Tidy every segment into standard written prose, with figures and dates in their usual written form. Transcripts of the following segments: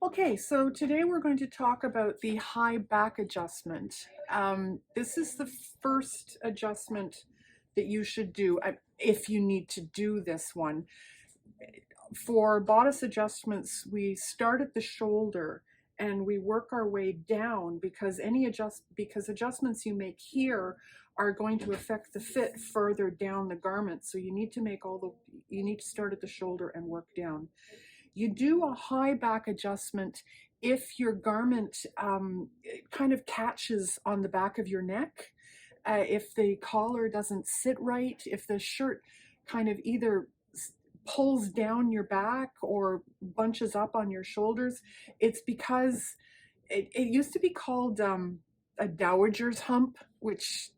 Okay, so today we're going to talk about the high back adjustment. This is the first adjustment that you should do if you need to do this one. For bodice adjustments, we start at the shoulder and we work our way down because adjustments you make here are going to affect the fit further down the garment. So you need to start at the shoulder and work down. You do a high back adjustment if your garment kind of catches on the back of your neck, if the collar doesn't sit right, if the shirt kind of either pulls down your back or bunches up on your shoulders. It's because it used to be called a dowager's hump, which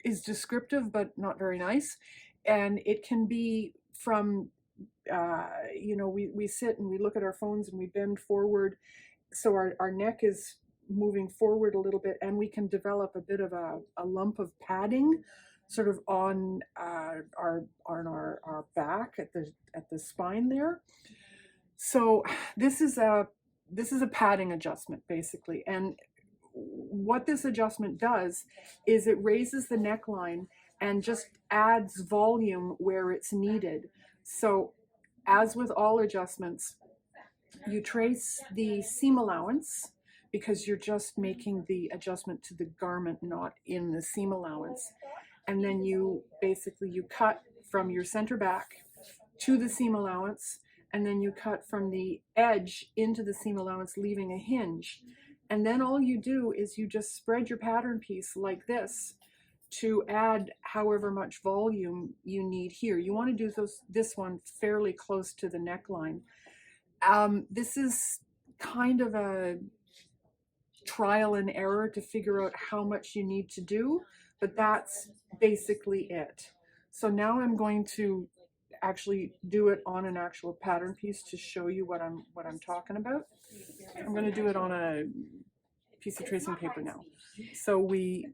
is descriptive but not very nice. And it can be from we sit and we look at our phones and we bend forward, so our neck is moving forward a little bit, and we can develop a bit of a lump of padding sort of on our back at the spine there. So this is a padding adjustment basically, and what this adjustment does is it raises the neckline and just adds volume where it's needed. So as with all adjustments, you trace the seam allowance because you're just making the adjustment to the garment, not in the seam allowance. And then you cut from your center back to the seam allowance, and then you cut from the edge into the seam allowance, leaving a hinge. And then all you do is you just spread your pattern piece like this to add however much volume you need here. You want to do this one fairly close to the neckline. This is kind of a trial and error to figure out how much you need to do, but that's basically it. So now I'm going to actually do it on an actual pattern piece to show you what I'm talking about. I'm going to do it on a piece of tracing paper now. So we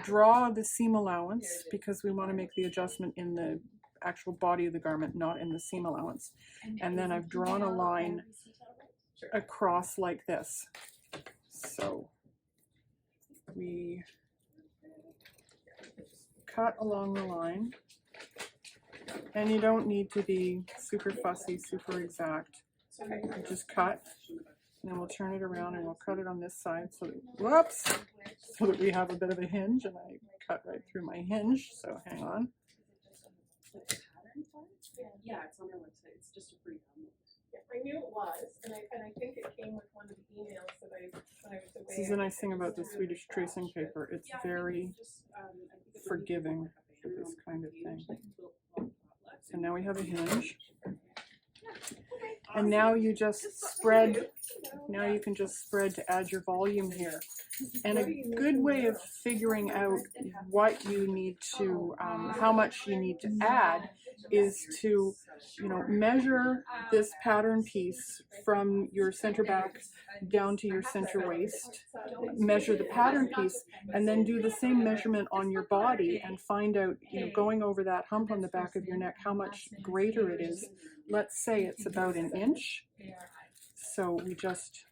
draw the seam allowance because we want to make the adjustment in the actual body of the garment, not in the seam allowance. And then I've drawn a line across like this. So we cut along the line, and you don't need to be super fussy, super exact. You just cut, and then we'll turn it around and we'll cut it on this side so that we have a bit of a hinge, and I cut right through my hinge, so hang on. Yeah, it's on our website. It's just a free download. I knew it was, and I think it came with one of the emails that when I was away. This is the nice thing about the Swedish tracing paper. It's very forgiving for this kind of thing. So now we have a hinge. And now you just spread, now you can just spread to add your volume here. And a good way of figuring out what you need to, how much you need to add is to, measure this pattern piece from your center back down to your center waist, measure the pattern piece, and then do the same measurement on your body and find out, going over that hump on the back of your neck, how much greater it is. Let's say it's about an inch. So we just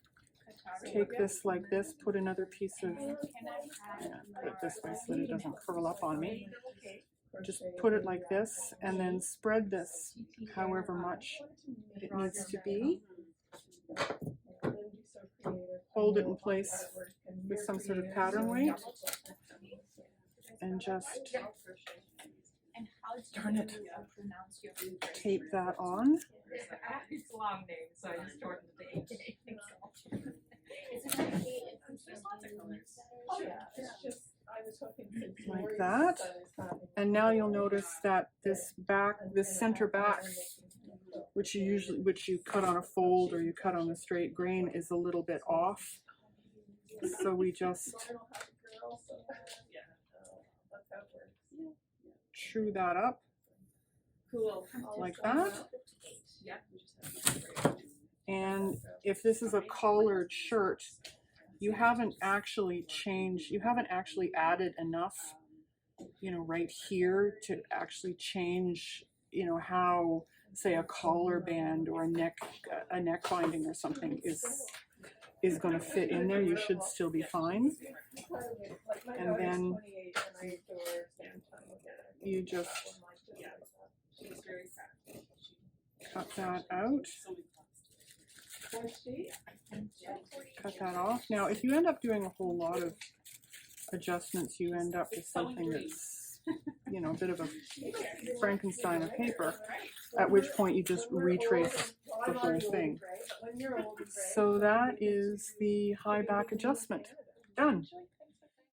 take this like this, put another piece of, put it this way so that it doesn't curl up on me. Just put it like this, and then spread this however much it needs to be. Hold it in place with some sort of pattern weight, and just tape that on. It's a long name, so I just shortened the H. Like that. And now you'll notice that this center back, which you cut on a fold or you cut on a straight grain, is a little bit off. So we just true that up like that. And if this is a collared shirt, you haven't actually added enough, right here to actually change, how say a collar band or a neck binding or something is going to fit in there, you should still be fine. And then you just cut that out. Cut that off. Now, if you end up doing a whole lot of adjustments, you end up with something that's, you know, a bit of a Frankenstein of paper, at which point you just retrace the whole thing. So that is the high back adjustment. Done.